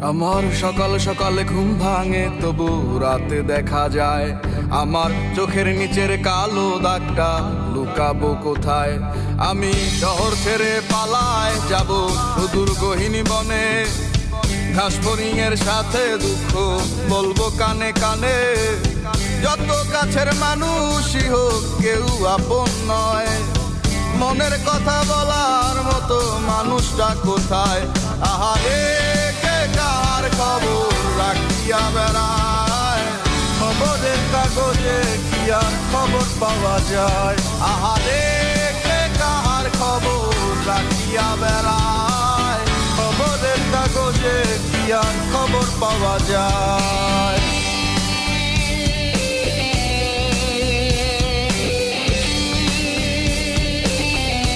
আমার সকাল সকালে ঘুম ভাঙে, তবু রাতে দেখা যায় আমার চোখের নিচের কালো দাগটা লুকাবো কোথায়। আমি শহর ছেড়ে পালায় যাব সুদূর গহীন বনে, ঘাস ফড়িংয়ের সাথে দুঃখ বলবো কানে কানে। যত কাছের মানুষই হোক কেউ আপন নয়, মনের কথা বলার মতো মানুষটা কোথায়? আহারে কে কার খবর রাখিয়া বেড়ায়, খবরের কাগজে কি আর খবর পাওয়া যায়? আহারে কে কার খবর রাখিয়া বেড়ায়, খবরের কাগজে কি আর খবর পাওয়া যায়?